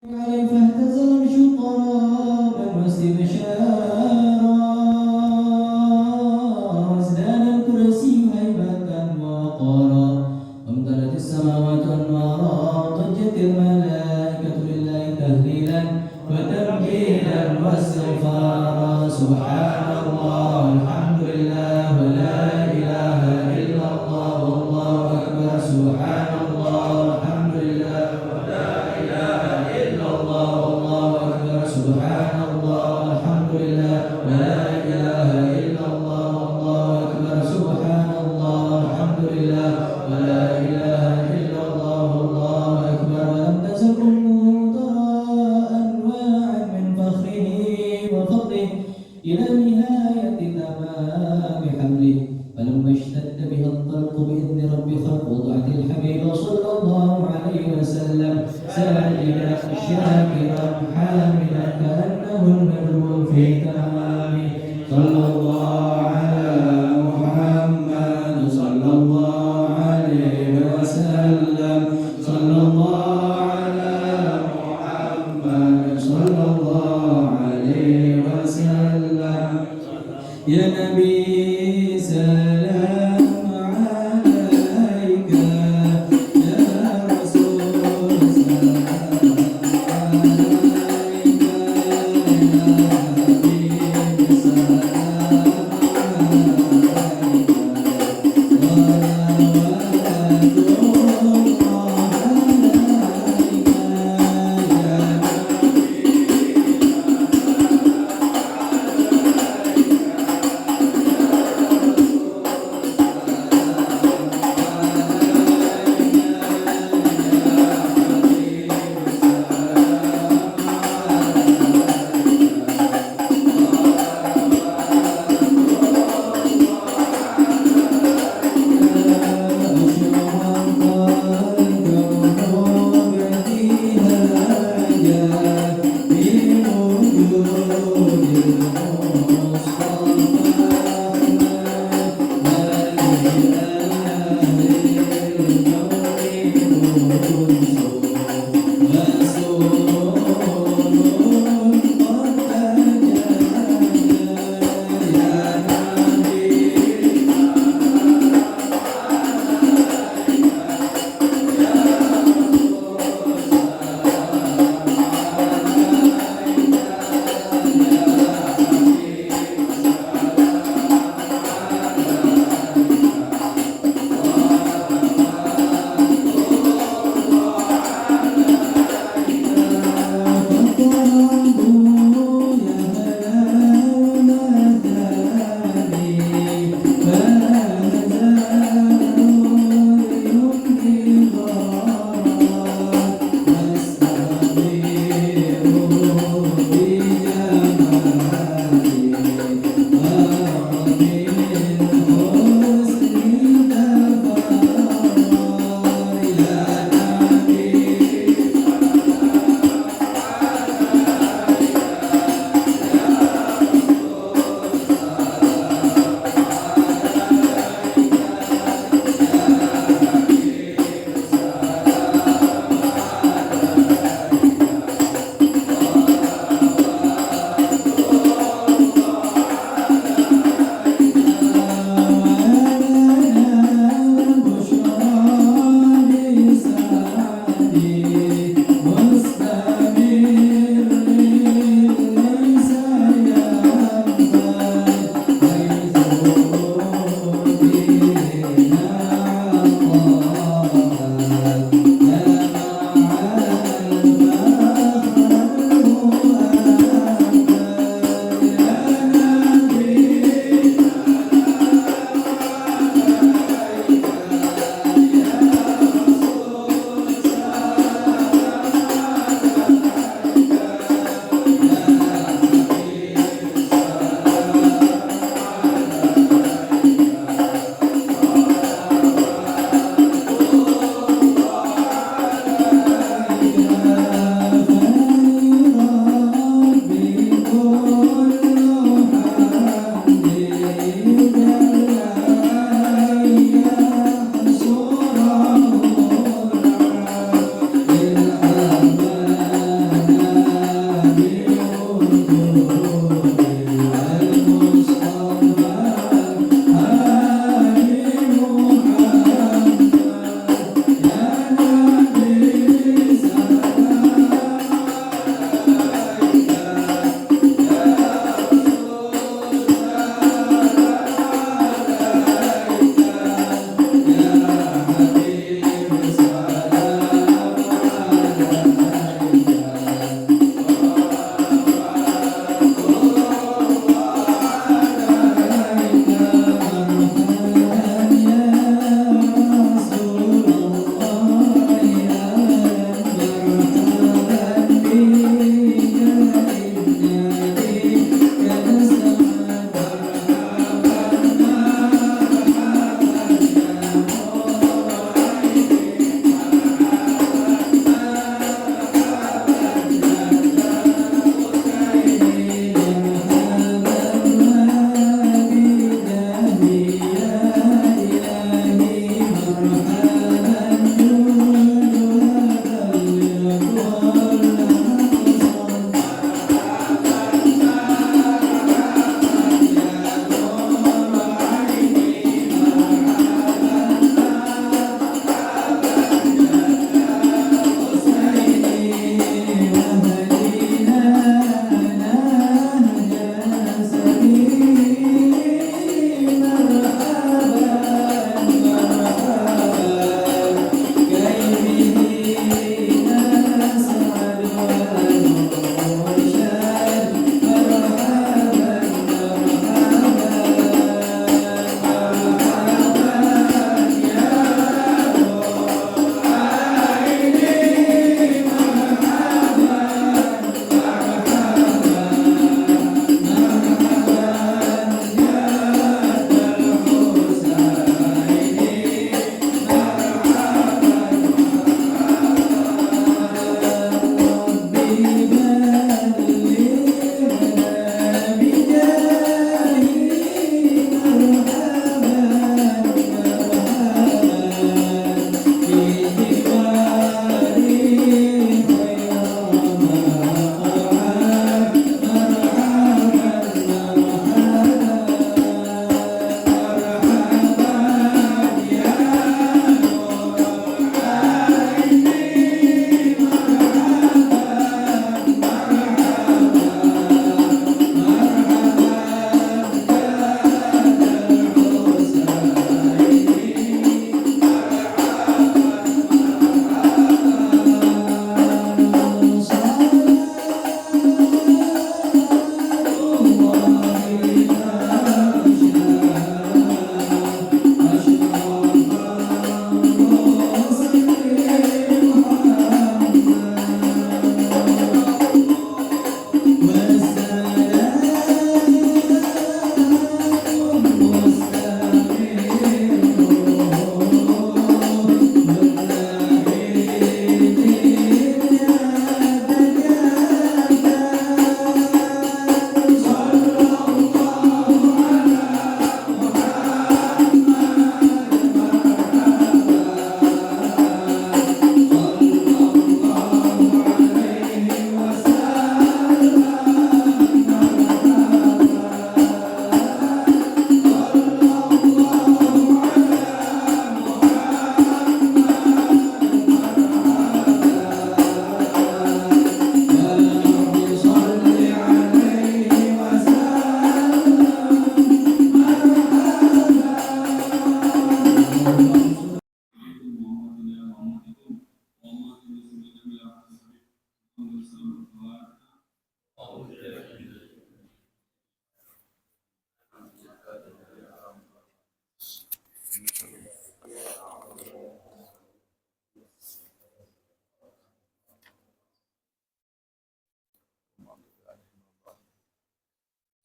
عليه فاهتزم شطرا واستبشارا وازداد الكرسي هيبة ووقارا وامتلت السماوات أنوارا ضجت الملائكة لله تهليلا وتمجيدا واستغفارا سبحان الله والحمد لله ولا إله إلا الله والله أكبر سبحان الله والحمد لله ولا إله إلا الله والله أكبر سبحان الله والحمد لله ولا إله إلا الله والله أكبر سبحان الله والحمد لله ولا إله إلا الله والله أكبر ولم تزل أمه ترى أنواعا من فخره وفضله إلى نهاية تمام حمله فلما اشتد بها الطلق بإذن رب خلق وضعت الحبيب صلى الله عليه وسلم ساجدا شاكرا حامدا كأنه النجم في تمامه صلى الله على محمد صلى الله عليه وسلم صلى الله على محمد صلى الله عليه وسلم يا نبي سلام عليك يا رسول سلام عليك يا حبيب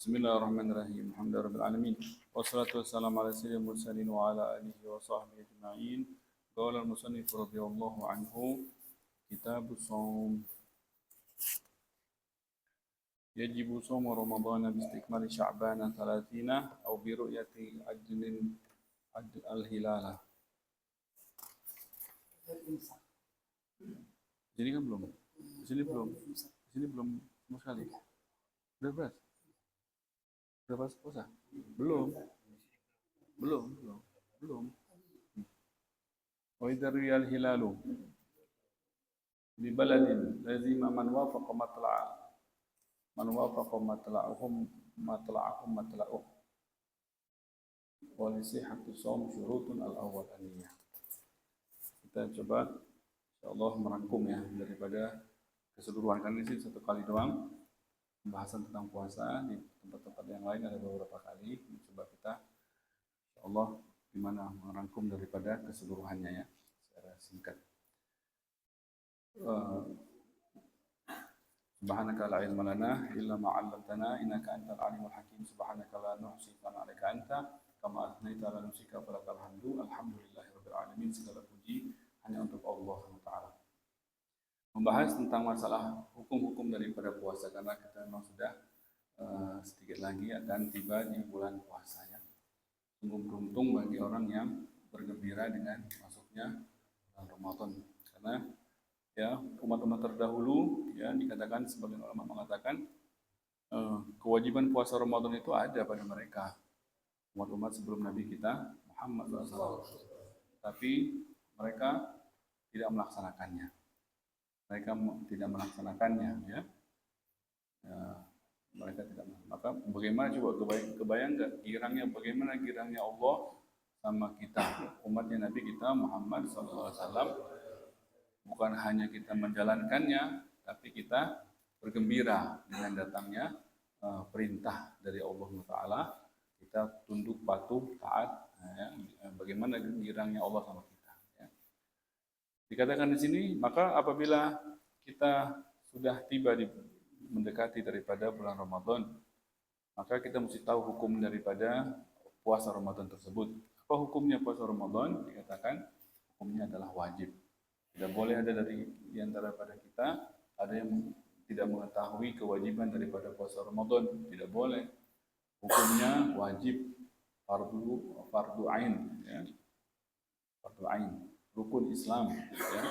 Bismillahirrahmanirrahim. Alhamdulillahirabbil alamin. Wassalatu wassalamu ala sayyidil mursalin wa ala alihi wa sahbihi ajma'in. Qala al-musannif radhiyallahu anhu, Kitabus Shaum. Yajibu shaum Ramadan bi istikmali Sya'ban 30 aw bi ru'yati ajlin al-hilala. Jadi kan belum. Di sini belum. Di sini belum sama sekali. Udah beras? Berapa puasa? Belum. Belum. Wa idza riyal hilalu bi baladin lazima man wafaqa matla'uh wa li sihhati shaum syurutun al-awwal an-niyyah. Kita coba insyaallah merangkum ya daripada keseluruhan, kan ini satu kali doang pembahasan tentang puasa. Di tempat-tempat yang lain ada beberapa kali. Coba kita insyaallah gimana merangkum daripada keseluruhannya ya secara singkat. Subhanaka la ilma lana illa ma 'allamtana innaka antal alimul hakim. Subhanaka la nuhsi tsana'an 'alaika anta kama athnaita 'ala nafsika falakal hamdu. Alhamdulillahirabbil alamin. Segala puji hanya untuk Allah Taala. Membahas tentang masalah hukum-hukum daripada puasa, karena kita memang sudah sedikit lagi akan tiba di bulan puasanya. Sungguh beruntung bagi orang yang bergembira dengan masuknya bulan Ramadan, karena ya umat-umat terdahulu ya dikatakan, sebagian ulama mengatakan kewajiban puasa Ramadan itu ada pada mereka, umat-umat sebelum Nabi kita Muhammad SAW, tapi mereka tidak melaksanakannya. Ya. Mereka tidak. Maka bagaimana coba kebayang nggak bagaimana girangnya Allah sama kita, umatnya Nabi kita Muhammad SAW. Bukan hanya kita menjalankannya, tapi kita bergembira dengan datangnya perintah dari Allah Taala. Kita tunduk, patuh, taat. Ya. Bagaimana girangnya Allah sama kita. Ya. Dikatakan di sini, maka apabila kita sudah tiba mendekati daripada bulan Ramadan, maka kita mesti tahu hukum daripada puasa Ramadan tersebut. Apa hukumnya puasa Ramadan? Dikatakan hukumnya adalah wajib. Tidak boleh ada di antara pada kita ada yang tidak mengetahui kewajiban daripada puasa Ramadan. Tidak boleh. Hukumnya wajib, fardu ain, ya. Fardu ain, rukun Islam, ya.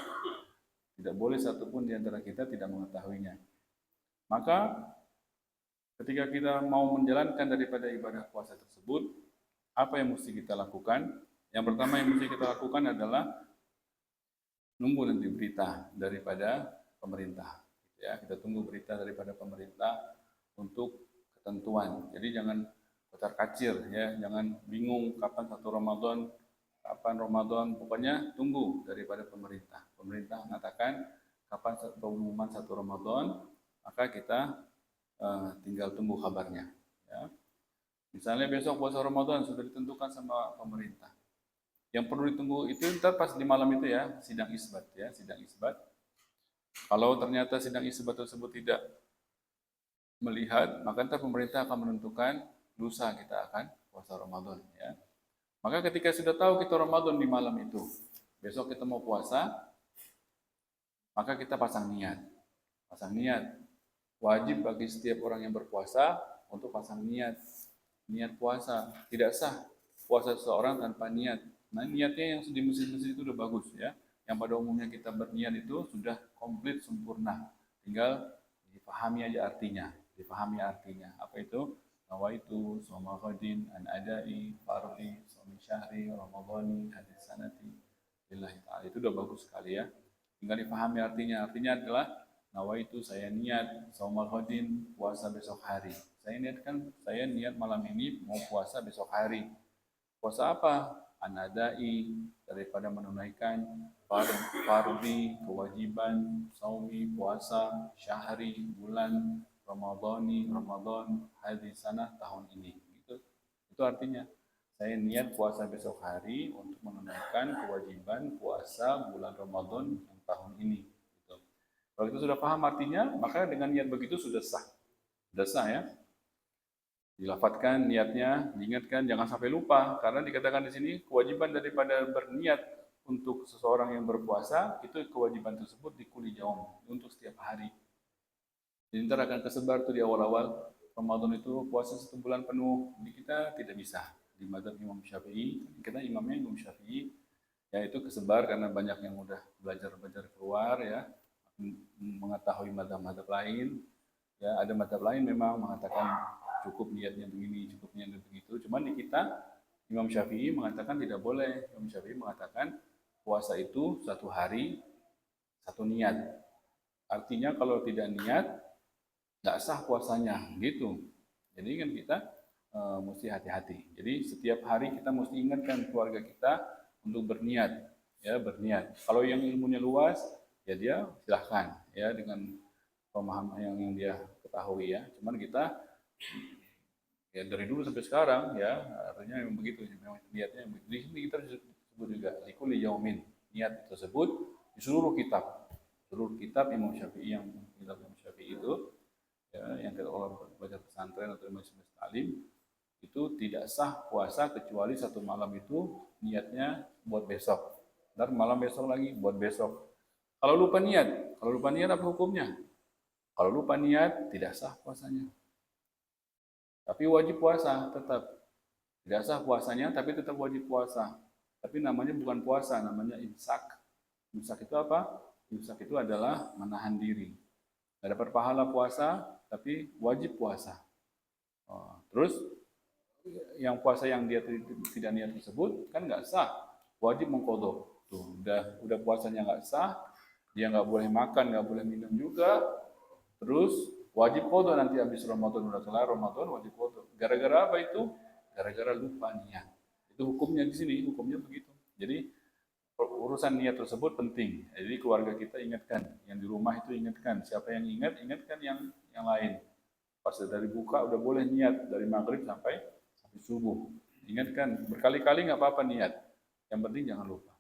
Tidak boleh satupun di antara kita tidak mengetahuinya. Maka ketika kita mau menjalankan daripada ibadah puasa tersebut, apa yang mesti kita lakukan? Yang pertama yang mesti kita lakukan adalah nunggu nanti berita daripada pemerintah. Ya, kita tunggu berita daripada pemerintah untuk ketentuan. Jadi jangan kocar-kacir, ya, jangan bingung kapan Ramadan, pokoknya tunggu daripada pemerintah. Pemerintah mengatakan kapan pengumuman 1 Ramadan, maka kita tinggal tunggu kabarnya. Ya. Misalnya besok puasa Ramadan sudah ditentukan sama pemerintah. Yang perlu ditunggu itu ntar pas di malam itu ya, sidang isbat ya, sidang isbat. Kalau ternyata sidang isbat tersebut tidak melihat, maka ntar pemerintah akan menentukan lusa kita akan puasa Ramadan ya. Maka ketika sudah tahu kita Ramadan di malam itu, besok kita mau puasa, maka kita pasang niat. Pasang niat. Wajib bagi setiap orang yang berpuasa untuk pasang niat. Niat puasa. Tidak sah puasa seseorang tanpa niat. Nah, niatnya yang di masjid-masjid itu udah bagus ya. Yang pada umumnya kita berniat itu sudah komplit sempurna. Tinggal dipahami aja artinya. Dipahami artinya. Apa itu? Nawaitu shauma ghadin an adai fardhi shaumi syahri ramadhani hadis sanati lillahi ta'ala. Itu udah bagus sekali ya. Tinggal dipahami artinya. Artinya adalah nawaitu, saya niat shauma ghadin, puasa besok hari. Saya niat malam ini mau puasa besok hari. Puasa apa? Anadai, daripada menunaikan fardhi, kewajiban, saumi, puasa, syahri, bulan, Ramadan, hadis sanah, tahun ini. Itu artinya saya niat puasa besok hari untuk menunaikan kewajiban puasa bulan Ramadan yang tahun ini. Gitu. Kalau kita sudah paham artinya, maka dengan niat begitu sudah sah. Sudah sah ya. Dilafatkan niatnya, diingatkan, jangan sampai lupa, karena dikatakan di sini kewajiban daripada berniat untuk seseorang yang berpuasa itu kewajiban tersebut di kulli yaum, untuk setiap hari. Jadi ntar akan kesebar tuh di awal-awal Ramadan itu puasa 1 bulan penuh. Di kita tidak bisa. Di madzhab Imam Syafi'i, kita imamnya Imam Syafi'i, ya itu kesebar karena banyak yang udah belajar-belajar keluar ya, mengetahui madzhab-madzhab lain. Ya, ada madzhab lain memang mengatakan cukup niatnya begini, cukup niatnya begitu. Cuman di kita Imam Syafi'i mengatakan tidak boleh. Imam Syafi'i mengatakan puasa itu 1 hari 1 niat. Artinya kalau tidak niat nggak sah puasanya gitu. Jadi kan kita mesti hati-hati. Jadi setiap hari kita mesti ingatkan keluarga kita untuk berniat, ya berniat. Kalau yang ilmunya luas, ya dia silahkan ya dengan pemahaman yang dia ketahui ya. Cuman kita ya dari dulu sampai sekarang ya artinya memang begitu, memang niatnya begitu. Di sini kita disebut juga likulli yaumin, niat tersebut di seluruh kitab Imam Syafi'i, yang kitab Imam Syafi'i itu ya, yang kita orang baca pesantren atau majelis taklim itu tidak sah puasa kecuali 1 malam itu niatnya buat besok, dan malam besok lagi buat besok. Kalau lupa niat apa hukumnya? Kalau lupa niat tidak sah puasanya, tapi wajib puasa tetap. Tidak sah puasanya, tapi tetap wajib puasa. Tapi namanya bukan puasa, namanya imsak. Imsak itu apa? Imsak itu adalah menahan diri. Nggak dapat pahala puasa, tapi wajib puasa. Terus yang puasa yang dia tidak niat tersebut kan nggak sah, wajib mengkodok. Tuh, udah puasanya nggak sah, dia nggak boleh makan, nggak boleh minum juga. Terus wajib kodok nanti habis Ramadan, udah kelar Ramadan wajib kodok. Gara-gara apa itu? Gara-gara lupa niat. Itu hukumnya di sini, hukumnya begitu. Jadi urusan niat tersebut penting. Jadi keluarga kita ingatkan, yang di rumah itu ingatkan. Siapa yang ingatkan yang lain. Pas dari buka udah boleh niat dari maghrib sampai subuh. Ingatkan berkali-kali nggak apa-apa niat. Yang penting jangan lupa.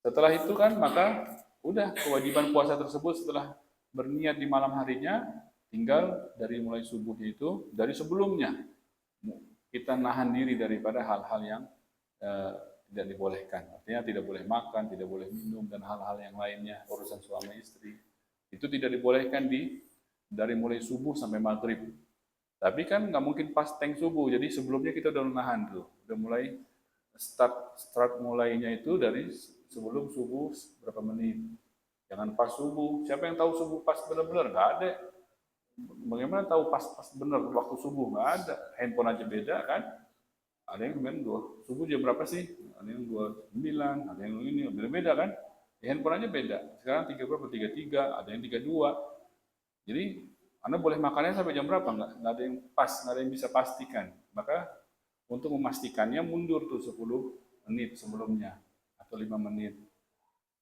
Setelah itu kan maka udah kewajiban puasa tersebut setelah berniat di malam harinya, tinggal dari mulai subuhnya itu dari sebelumnya kita nahan diri daripada hal-hal yang tidak dibolehkan. Artinya tidak boleh makan, tidak boleh minum, dan hal-hal yang lainnya, urusan suami istri. Itu tidak dibolehkan dari mulai subuh sampai maghrib. Tapi kan nggak mungkin pas tank subuh, jadi sebelumnya kita udah menahan tuh. Udah mulai start mulainya itu dari sebelum subuh berapa menit. Jangan pas subuh. Siapa yang tahu subuh pas benar-benar? Nggak ada. Bagaimana tahu pas benar waktu subuh? Nggak ada. Handphone aja beda kan. Ada yang kemudian subuh jam berapa sih? Ada yang 29, ada yang ini, beda-beda kan? Ya, handphone aja beda. Sekarang 3 berapa? 33, ada yang 32. Jadi Anda boleh makannya sampai jam berapa? Nggak ada yang pas, nggak ada yang bisa pastikan. Maka untuk memastikannya mundur tuh 10 menit sebelumnya atau 5 menit.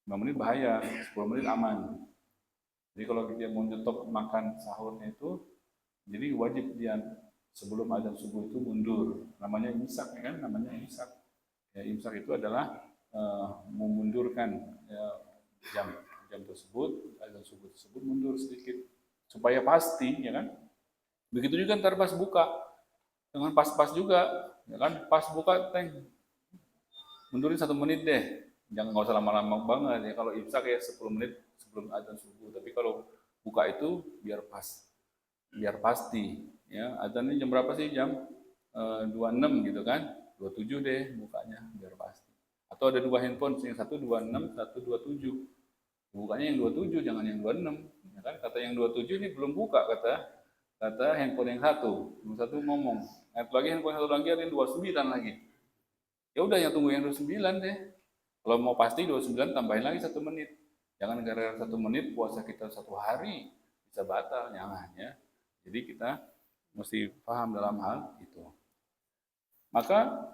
5 menit bahaya, 10 menit aman. Jadi kalau dia mau nyetok makan sahurnya itu, jadi wajib dia sebelum azan subuh itu mundur. Namanya imsak kan, namanya imsak. Ya, imsak itu adalah memundurkan ya, jam tersebut, azan subuh tersebut mundur sedikit supaya pasti, ya kan? Begitu juga ntar pas buka, dengan pas-pas juga, ya kan? Pas buka, mundurin 1 menit deh, jangan nggak usah lama-lama banget ya. Kalau imsak ya 10 menit sebelum azan subuh, tapi kalau buka itu biar pas, biar pasti. Ya, azannya jam berapa sih? Jam 26 gitu kan? 27 deh bukanya biar pasti. Atau ada 2 handphone, yang satu 26, satu 27. Bukanya yang 27, jangan yang 26. Ya kan? Kata yang 27 ini belum buka, kata handphone yang satu. Yang satu ngomong. Lagi handphone satu lagi ada yang 29 lagi. Ya udah yang tunggu yang 29 deh. Kalau mau pasti 29 tambahin lagi 1 menit. Jangan gara-gara 1 menit puasa kita 1 hari bisa batal, jangan ya. Jadi kita mesti paham dalam hal itu. Maka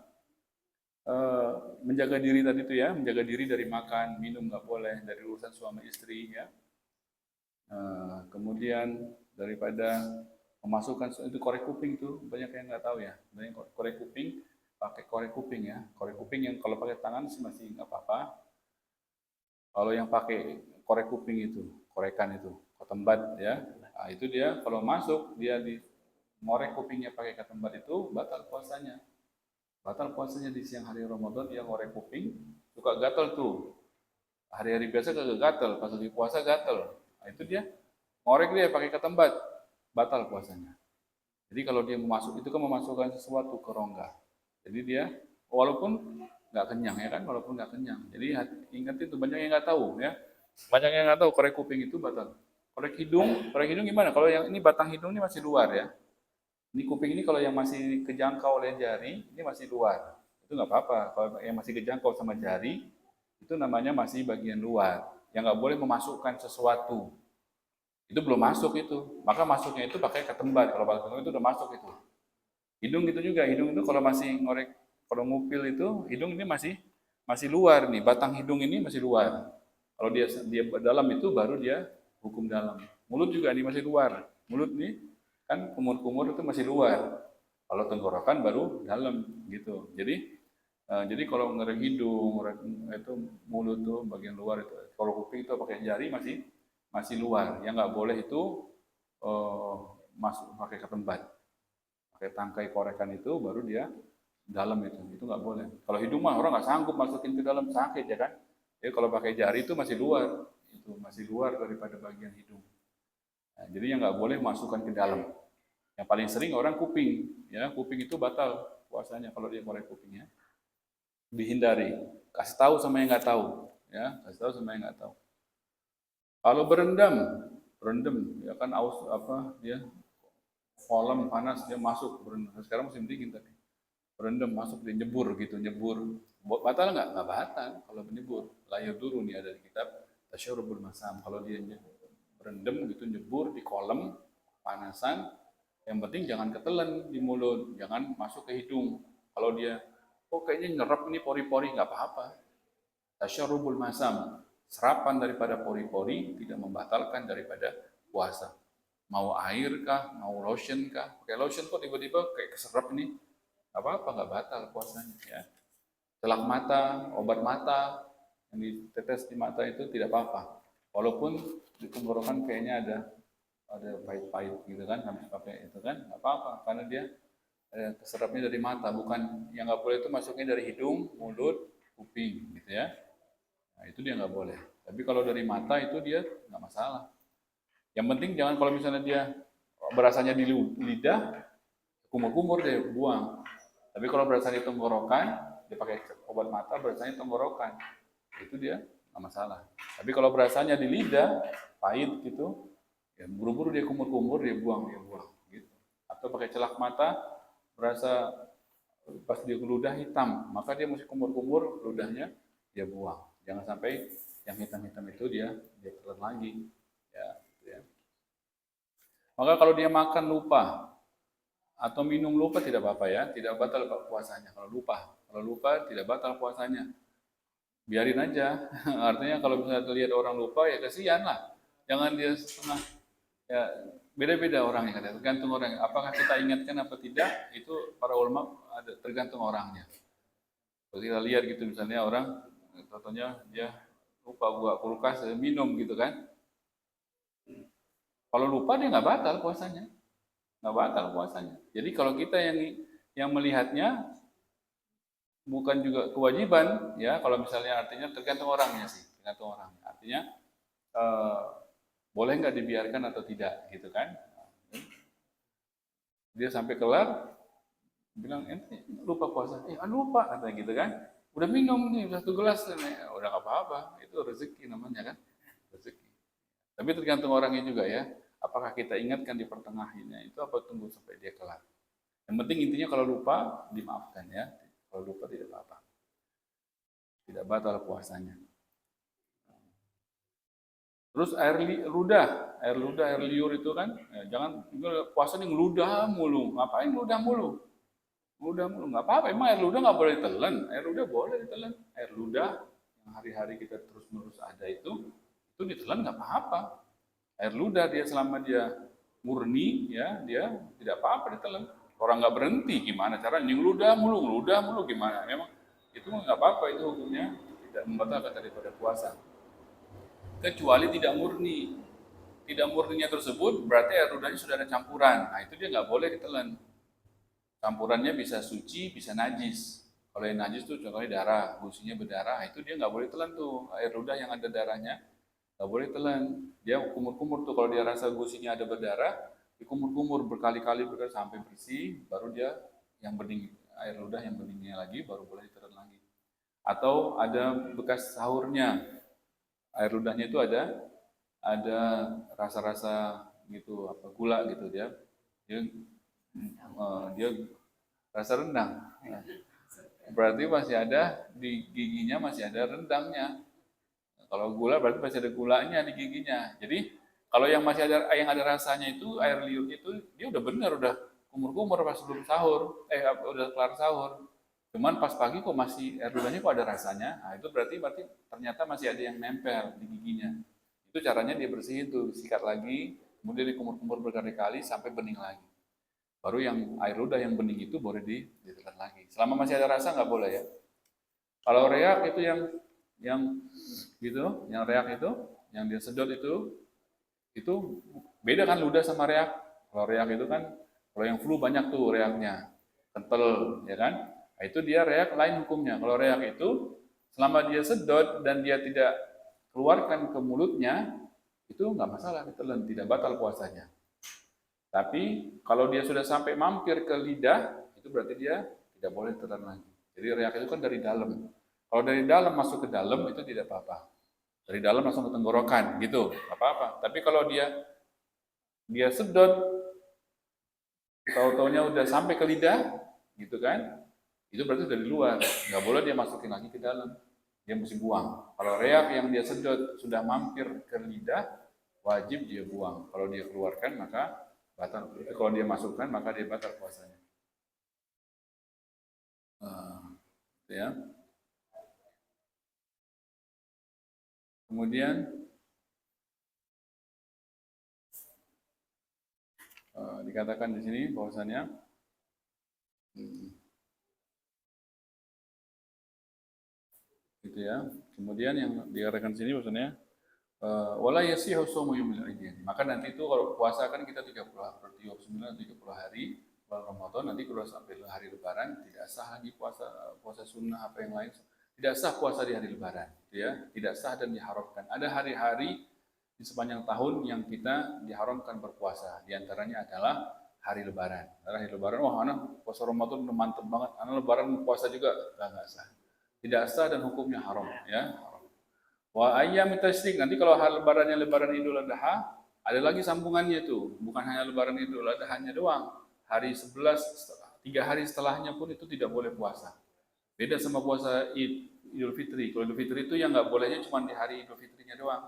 menjaga diri tadi itu ya, menjaga diri dari makan, minum nggak boleh, dari urusan suami istri ya. Kemudian daripada memasukkan itu korek kuping tuh banyak yang nggak tahu ya. Banyak korek kuping, pakai korek kuping ya. Korek kuping yang kalau pakai tangan sih masih nggak apa-apa. Kalau yang pakai korek kuping itu, korekan itu, kotembat ya. Nah, itu dia kalau masuk dia ngorek kupingnya pakai ketembat itu batal puasanya. Batal puasanya di siang hari Ramadan dia ngorek kuping, suka gatal tuh. Hari-hari biasa kagak gatal, pas lagi puasa gatal. Nah, itu dia ngorek dia pakai ketembat, batal puasanya. Jadi kalau dia masuk itu kan memasukkan sesuatu ke rongga. Jadi dia walaupun nggak kenyang ya kan, walaupun nggak kenyang. Jadi ingat itu banyak yang nggak tahu ya. Banyak yang nggak tahu korek kuping itu batal. Korek hidung gimana? Kalau yang ini batang hidung ini masih luar ya. Ini kuping ini kalau yang masih kejangkau oleh jari, ini masih luar. Itu nggak apa-apa. Kalau yang masih kejangkau sama jari, itu namanya masih bagian luar. Yang nggak boleh memasukkan sesuatu. Itu belum masuk itu. Maka masuknya itu pakai ketembat. Kalau pakai ketembat itu udah masuk itu. Hidung itu juga. Hidung itu kalau masih ngorek, kalau ngupil itu, hidung ini masih luar nih. Batang hidung ini masih luar. Kalau dia dalam itu baru dia hukum dalam. Mulut juga ini masih luar. Mulut nih kan kumur-kumur itu masih luar. Kalau tenggorokan baru dalam gitu. Jadi kalau ngorek hidung, ngorek itu mulut tuh bagian luar itu. Kalau kuping itu pakai jari masih luar. Yang nggak boleh itu masuk pakai ketembat, pakai tangkai korekan itu baru dia dalam itu nggak boleh. Kalau hidung mah orang nggak sanggup masukin ke dalam, sakit ya kan. Jadi kalau pakai jari itu masih luar daripada bagian hidung. Nah, jadi yang nggak boleh masukkan ke dalam. Yang paling sering orang kuping, ya kuping itu batal puasanya kalau dia korek kupingnya. Dihindari, kasih tahu sama yang nggak tahu, ya kasih tahu sama yang nggak tahu. Kalau berendam, ya kan aus apa dia kolam panas dia masuk berendam. Sekarang musim dingin tadi, berendam masuk dia nyebur gitu, nyebur. Batal nggak? Nggak batal kalau menyebur. Layar dulu nih ada di kitab Tasyarubul Masam. Kalau dia berendam gitu nyebur di kolam panasan, yang penting jangan ketelan di mulut, jangan masuk ke hidung. Kalau dia kayaknya nyerap ini pori-pori, nggak apa-apa. Tasyarubul Masam, serapan daripada pori-pori tidak membatalkan daripada puasa. Mau air kah, mau lotion kah? Pakai lotion kok tiba-tiba kayak keserap ini, apa-apa nggak batal puasanya ya. Celak mata, obat mata yang ditetes di mata itu tidak apa-apa. Walaupun di tenggorokan kayaknya ada pahit-pahit gitu kan, habis pakai itu kan, nggak apa-apa karena dia keserapnya dari mata, bukan yang nggak boleh itu masuknya dari hidung, mulut, kuping gitu ya. Nah, itu dia nggak boleh. Tapi kalau dari mata itu dia nggak masalah. Yang penting jangan kalau misalnya dia berasanya di lidah, kumur-kumur dia buang. Tapi kalau berasanya di tenggorokan, dia pakai obat mata berasanya tenggorokan, itu dia nggak masalah. Tapi kalau berasanya di lidah, pahit gitu, ya buru-buru dia kumur-kumur dia buang gitu. Atau pakai celak mata, berasa pas dia ludah hitam, maka dia mesti kumur-kumur ludahnya dia buang. Jangan sampai yang hitam-hitam itu dia telan lagi. Ya. Maka kalau dia makan lupa atau minum lupa tidak apa-apa ya, tidak batal puasanya kalau lupa. Kalau lupa tidak batal puasanya. Biarin aja. Artinya kalau misalnya lihat orang lupa ya kasihan lah. Jangan dia setengah ya beda-beda orangnya kan, tergantung orang. Apakah kita ingatkan apa tidak itu para ulama ada tergantung orangnya. Kalau kita lihat gitu misalnya orang contohnya dia lupa buat kulkas minum gitu kan. Kalau lupa dia nggak batal puasanya. Nggak batal puasanya. Jadi kalau kita yang melihatnya bukan juga kewajiban ya, kalau misalnya artinya tergantung orangnya sih, tergantung orangnya. Artinya boleh nggak dibiarkan atau tidak gitu kan. Dia sampai kelar bilang lupa puasa, lupa katanya gitu kan. Udah minum nih 1 gelas, udah nggak apa-apa, itu rezeki namanya kan, rezeki. Tapi tergantung orangnya juga ya. Apakah kita ingatkan di pertengahannya itu apa tunggu sampai dia kelar. Yang penting intinya kalau lupa dimaafkan ya. Kalau lupa tidak apa-apa. Tidak batal puasanya. Terus air liur itu kan, jangan puasa nih ngeludah mulu. Ngapain ngeludah mulu? Ngeludah mulu nggak apa-apa. Emang air ludah nggak boleh ditelan? Air ludah boleh ditelan. Air ludah yang hari-hari kita terus-menerus ada itu ditelan nggak apa-apa. Air ludah dia selama dia murni ya dia tidak apa-apa ditelan. Orang nggak berhenti gimana caranya ngeludah mulu gimana? Memang itu nggak apa-apa, itu hukumnya tidak membatalkan daripada puasa. Kecuali tidak murni. tidak murninya tersebut berarti air ludahnya sudah ada campuran. Nah itu dia nggak boleh ditelan. Campurannya bisa suci, bisa najis. Kalau yang najis tuh contohnya darah, gusinya berdarah, itu dia nggak boleh telan tuh. Air ludah yang ada darahnya nggak boleh telan. Dia kumur-kumur tuh kalau dia rasa gusinya ada berdarah, dikumur-kumur berkali-kali sampai bersih, baru dia yang bening, air ludah yang beningnya lagi baru boleh ditelan lagi. Atau ada bekas sahurnya, air ludahnya itu ada rasa-rasa gitu, apa gula gitu dia dia rasa rendang. Nah, berarti masih ada di giginya masih ada rendangnya. Kalau gula berarti masih ada gulanya di giginya. Jadi kalau yang ada rasanya itu air liurnya itu dia udah benar udah kumur-kumur pas sebelum sahur, udah kelar sahur. Cuman pas pagi kok masih air ludahnya kok ada rasanya. Nah, itu berarti ternyata masih ada yang nempel di giginya. Itu caranya dia bersihin tuh, sikat lagi, kemudian dikumur-kumur berkali-kali sampai bening lagi. Baru yang air ludah yang bening itu boleh ditelan lagi. Selama masih ada rasa nggak boleh ya. Kalau reak itu yang gitu, yang reak itu, yang dia sedot itu beda kan ludah sama reak. Kalau reak itu kan, kalau yang flu banyak tuh reaknya, kental, ya kan? Nah, itu dia reak lain hukumnya. Kalau reak itu selama dia sedot dan dia tidak keluarkan ke mulutnya, itu nggak masalah ditelan, tidak batal puasanya. Tapi kalau dia sudah sampai mampir ke lidah, itu berarti dia tidak boleh ditelan lagi. Jadi reak itu kan dari dalam. Kalau dari dalam masuk ke dalam itu tidak apa-apa. Dari dalam langsung ke tenggorokan gitu, apa-apa. Tapi kalau dia sedot, tahu-taunya udah sampai ke lidah, gitu kan? Itu berarti dari luar. Nggak boleh dia masukin lagi ke dalam. Dia mesti buang. Kalau reak yang dia sedot sudah mampir ke lidah, wajib dia buang. Kalau dia keluarkan maka batal. Kalau dia masukkan maka dia batal puasanya. Ya. Kemudian dikatakan di sini bahwasannya gitu ya. Kemudian yang dikatakan di sini bahwasannya wala yasihu shaumu yaumil idain. Maka nanti itu kalau puasa kan kita 30 hari bulan Ramadan, nanti kalau sampai hari lebaran tidak sah lagi puasa sunnah apa yang lain. Tidak sah puasa di hari lebaran, ya. Tidak sah dan diharamkan. Ada hari-hari di sepanjang tahun yang kita diharamkan berpuasa. Di antaranya adalah hari lebaran. Hari lebaran, wah anak puasa Ramadan udah mantep banget. Anak lebaran puasa juga nggak sah. Tidak sah dan hukumnya haram, ya. Wa ayyam tasyrik, nanti kalau hari lebarannya lebaran Idul Adha, ada lagi sambungannya itu, bukan hanya lebaran Idul Adha-nya doang. Hari 11, 3 hari setelahnya pun itu tidak boleh puasa. Beda sama puasa Idul Fitri. Kalau Idul Fitri itu yang nggak bolehnya cuma di hari Idul Fitrinya doang.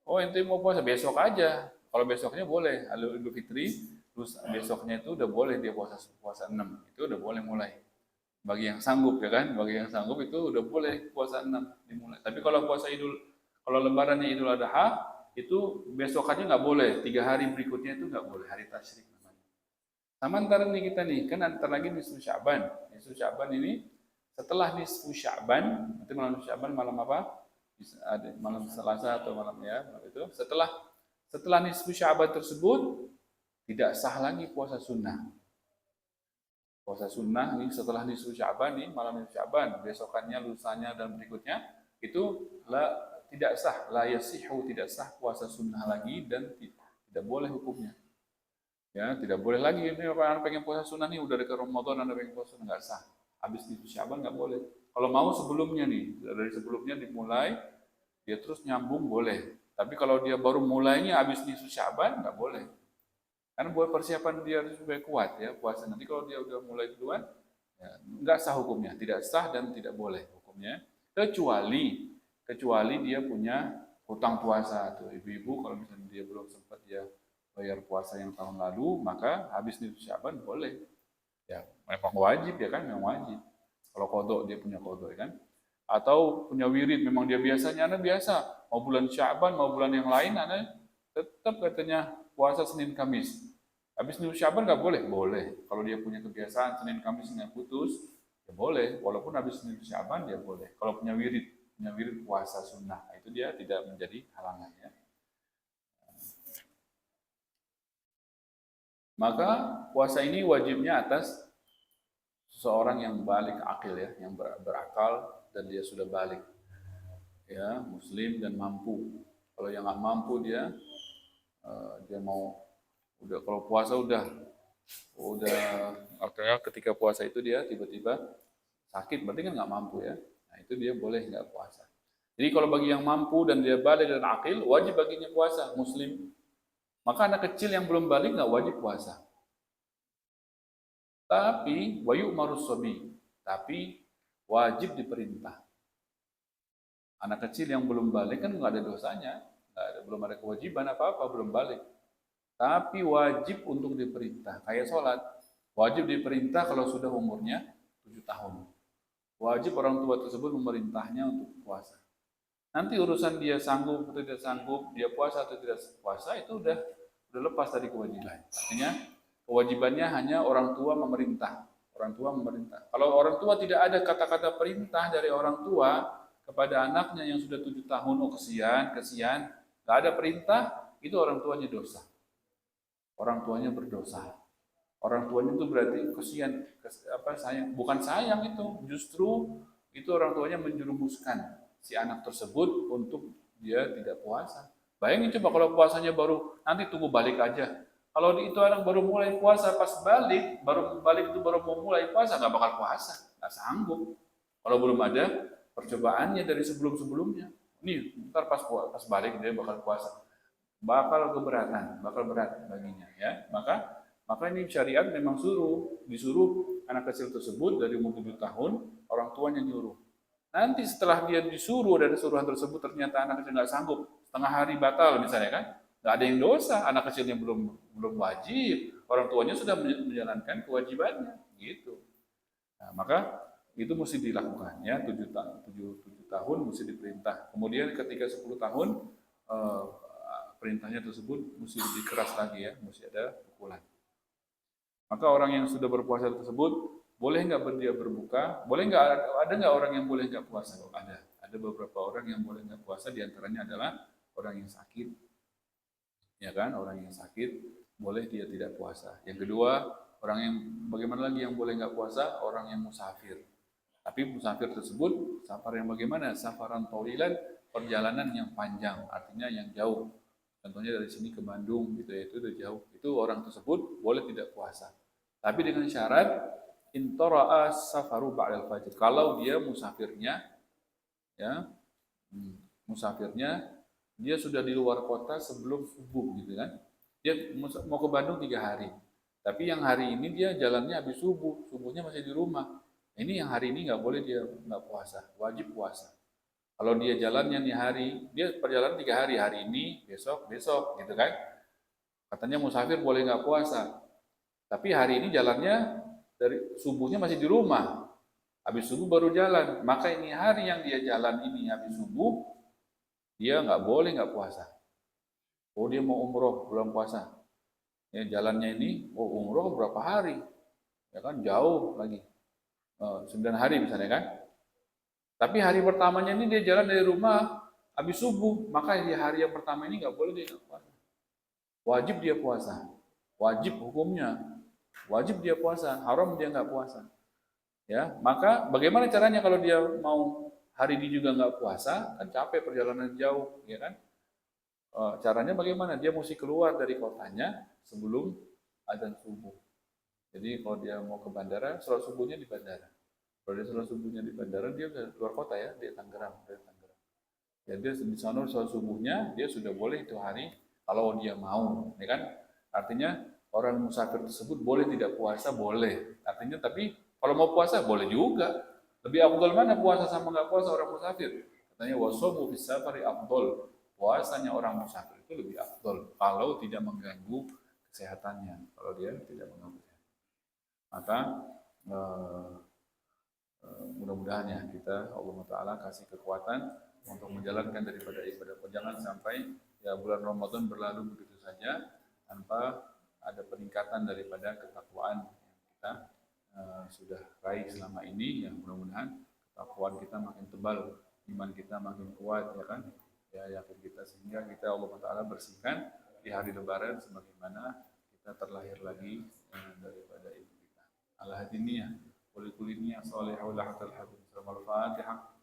Oh, ente mau puasa besok aja. Kalau besoknya boleh, Idul Fitri, terus besoknya itu udah boleh dia puasa 6. Itu udah boleh mulai. Bagi yang sanggup ya kan, bagi yang sanggup itu udah boleh puasa 6 dimulai. Tapi kalau lebarannya Idul Adha itu besokannya nggak boleh, 3 hari berikutnya itu nggak boleh, hari tasyrik namanya. Sama ntar nih kita nih, kan antar lagi nisfu Sya'ban. Nisfu Sya'ban ini setelah nisfu Sya'ban, nanti malam Sya'ban malam apa? Ada malam Selasa atau malam ya, malam itu. Setelah nisfu Sya'ban tersebut tidak sah lagi puasa sunnah. Puasa sunnah nih setelah nisfu Sya'ban nih, malam nisfu Sya'ban, besokannya, lusanya dan berikutnya itu tidak sah, la yasihu, tidak sah puasa sunnah lagi dan tidak boleh hukumnya. Ya, tidak boleh lagi ini orang pengen puasa sunnah nih udah dekat Ramadan, Anda pengen puasa sunnah, nggak sah. Habis nisfu Sya'ban nggak boleh. Kalau mau sebelumnya nih, dari sebelumnya dimulai, dia terus nyambung boleh. Tapi kalau dia baru mulainya habis nisfu Sya'ban nggak boleh. Karena buat persiapan dia supaya kuat ya puasa. Nanti kalau dia udah mulai duluan, ya, nggak sah hukumnya, tidak sah dan tidak boleh hukumnya. Kecuali dia punya hutang puasa tuh ibu-ibu, kalau misalnya dia belum sempat dia bayar puasa yang tahun lalu, maka habis nisfu Sya'ban boleh. Ya, memang wajib ya kan, memang wajib. Kalau kodok dia punya kodok ya kan. Atau punya wirid, memang dia biasanya, Anda biasa mau bulan Sya'ban mau bulan yang lain, Anda tetap katanya puasa Senin Kamis. Habis nisfu Sya'ban nggak boleh? Boleh. Kalau dia punya kebiasaan Senin Kamis nggak putus, ya boleh. Walaupun habis nisfu Sya'ban dia boleh. Kalau punya wirid puasa sunnah, itu dia tidak menjadi halangan ya. Maka puasa ini wajibnya atas seseorang yang balik akil ya, yang berakal dan dia sudah balik ya, muslim dan mampu. Kalau yang nggak mampu dia mau udah kalau puasa udah artinya ketika puasa itu dia tiba-tiba sakit berarti kan nggak mampu ya. Nah itu dia boleh nggak puasa. Jadi kalau bagi yang mampu dan dia balik dan akil wajib baginya puasa muslim. Maka anak kecil yang belum balik nggak wajib puasa. Tapi wayu marus sobi, tapi wajib diperintah. Anak kecil yang belum balik kan nggak ada dosanya, belum ada kewajiban apa-apa, belum balik. Tapi wajib untuk diperintah. Kayak sholat, wajib diperintah kalau sudah umurnya 7 tahun. Wajib orang tua tersebut memerintahnya untuk puasa. Nanti urusan dia sanggup atau tidak sanggup, dia puasa atau tidak puasa itu udah lepas dari kewajiban. Artinya kewajibannya hanya orang tua memerintah. Orang tua memerintah. Kalau orang tua tidak ada kata-kata perintah dari orang tua kepada anaknya yang sudah 7 tahun, oh kesian, nggak ada perintah, itu orang tuanya dosa. Orang tuanya berdosa. Orang tuanya itu berarti kesian, sayang. Bukan sayang itu, justru itu orang tuanya menjerumuskan si anak tersebut untuk dia tidak puasa. Bayangin coba kalau puasanya baru nanti tunggu balik aja. Kalau itu anak baru mulai puasa pas balik itu baru mau mulai puasa nggak bakal puasa, nggak sanggup. Kalau belum ada percobaannya dari sebelum-sebelumnya, nih ntar pas balik dia bakal puasa, bakal keberatan, bakal berat baginya ya. Maka ini syariat memang disuruh anak kecil tersebut dari umur 7 tahun orang tuanya nyuruh. Nanti setelah dia disuruh dari suruhan tersebut ternyata anak kecil nggak sanggup, setengah hari batal misalnya kan, nggak ada yang dosa, anak kecilnya belum wajib, orang tuanya sudah menjalankan kewajibannya, gitu. Nah, maka itu mesti dilakukan ya, 7 tahun mesti diperintah. Kemudian ketika 10 tahun perintahnya tersebut mesti lebih keras lagi ya, mesti ada pukulan. Maka orang yang sudah berpuasa tersebut boleh nggak dia berbuka? Boleh nggak ada nggak orang yang boleh nggak puasa? Ada beberapa orang yang boleh nggak puasa. Diantaranya adalah orang yang sakit, ya kan? Orang yang sakit boleh dia tidak puasa. Yang kedua, orang yang bagaimana lagi yang boleh nggak puasa? Orang yang musafir. Tapi musafir tersebut safar yang bagaimana? Safaran tawilan, perjalanan yang panjang, artinya yang jauh. Contohnya dari sini ke Bandung gitu ya, itu udah jauh. Itu orang tersebut boleh tidak puasa. Tapi dengan syarat intara'a safaru ba'dal fajr. Kalau dia musafirnya ya, musafirnya dia sudah di luar kota sebelum subuh gitu kan. Dia mau ke Bandung 3 hari. Tapi yang hari ini dia jalannya habis subuh, subuhnya masih di rumah. Ini yang hari ini nggak boleh dia nggak puasa, wajib puasa. Kalau dia jalannya nih hari, dia perjalanan 3 hari, hari ini, besok, gitu kan. Katanya musafir boleh nggak puasa. Tapi hari ini jalannya dari subuhnya masih di rumah. Habis subuh baru jalan. Maka ini hari yang dia jalan ini habis subuh, dia nggak boleh nggak puasa. Oh dia mau umroh bulan puasa. Ya, jalannya ini, oh umroh berapa hari? Ya kan jauh lagi. 9 hari misalnya kan. Tapi hari pertamanya ini dia jalan dari rumah habis subuh, maka di hari yang pertama ini nggak boleh dia puasa. Wajib dia puasa, wajib hukumnya, wajib dia puasa, haram dia nggak puasa. Ya, maka bagaimana caranya kalau dia mau hari ini juga nggak puasa, kan capek perjalanan jauh, ya kan? Caranya bagaimana? Dia mesti keluar dari kotanya sebelum adzan subuh. Jadi kalau dia mau ke bandara, sholat subuhnya di bandara. Kalau dia sholat subuhnya di bandara, dia udah keluar kota ya, di Tangerang. Ya dia di sana sholat subuhnya, dia sudah boleh itu hari kalau dia mau, ya kan? Artinya orang musafir tersebut boleh tidak puasa, boleh. Artinya tapi kalau mau puasa boleh juga. Lebih afdol mana puasa sama nggak puasa orang musafir? Katanya wasomu fis safari afdol. Puasanya orang musafir itu lebih afdol kalau tidak mengganggu kesehatannya. Kalau dia tidak mengganggu kesehatan. Maka mudah-mudahan ya kita Allah Ta'ala kasih kekuatan untuk menjalankan daripada ibadah. Jangan sampai ya bulan Ramadan berlalu begitu saja tanpa ada peningkatan daripada ketakwaan yang kita sudah raih selama ini. Ya mudah-mudahan ketakwaan kita makin tebal, iman kita makin kuat ya kan. Ya yakin kita sehingga kita Allah Ta'ala bersihkan di hari Lebaran sebagaimana kita terlalu terlahir lagi daripada ibu kita. Ala hadiniyah, kulikuliniya salihah wa lahatal habib. Al-Fatihah.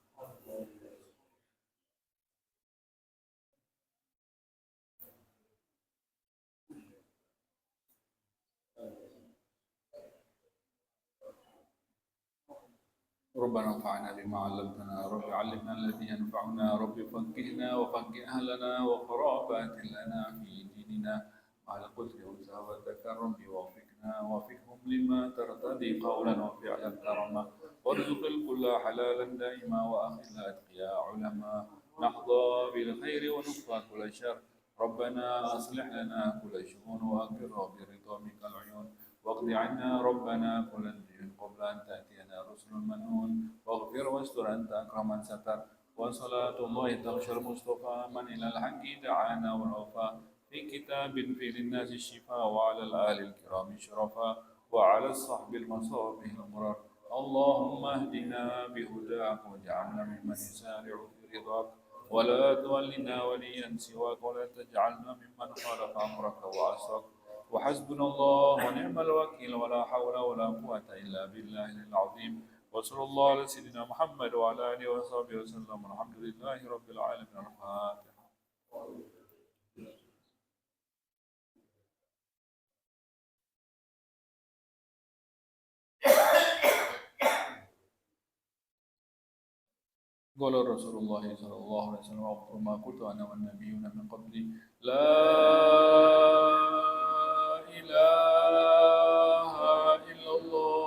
ربنا انفعنا بما علمتنا، رب علمنا الذي ينفعنا، رب فقهنا وفقه أهلنا وقرابات لنا في ديننا مع القدر وثابتك ربي وفقهم لما ترتضي قولا وفعلا كرما، وارزق الكل حلالا دائما وأخذ الأتقياء علما، نحظى بالخير ونكفى كل شر. ربنا أصلح لنا كل شؤون وأقر برضا منك العيون، واقض عنا ربنا كل دين قبل أن تأتينا رسل منون، واغفر واستر أنت أكرم من ستر، وصلاة الله تغشى المصطفى من إلى الحق دعانا والوفاء، في كتاب في للناس الشفاء، وعلى الآل الكرام الشرفاء، وعلى الصحب المصابه المرر. اللهم اهدنا بهداك واجعلنا ممن يسارع في رضاك، ولا تولنا وليا سواك، ولا تجعلنا ممن خالف أمرك وعصاك. وحسبنا الله ونعم الوكيل، ولا حول ولا قوة إلا بالله العظيم. وصلى الله على سيدنا محمد وعلى آله وصحبه وسلم، الحمد لله رب العالمين. الفاتحة. قال رسول الله صلى الله عليه وسلم: أفضل ما قلت أنا والنبيون من قبلي لا إله إلا الله.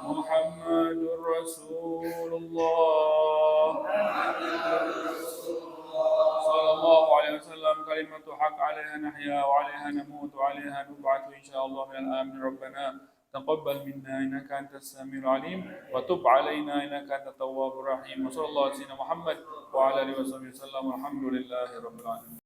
محمد رسول الله صلى الله عليه وسلم. كلمة حق عليها نحيا وعليها نموت وعليها نبعث إن شاء الله من الآمن. ربنا تقبل منا إنك أنت السميع العليم، وتب علينا إنك أنت التواب الرحيم. وصلى الله على سيدنا محمد وعلى آله وصحبه وسلم. الحمد لله رب العالمين.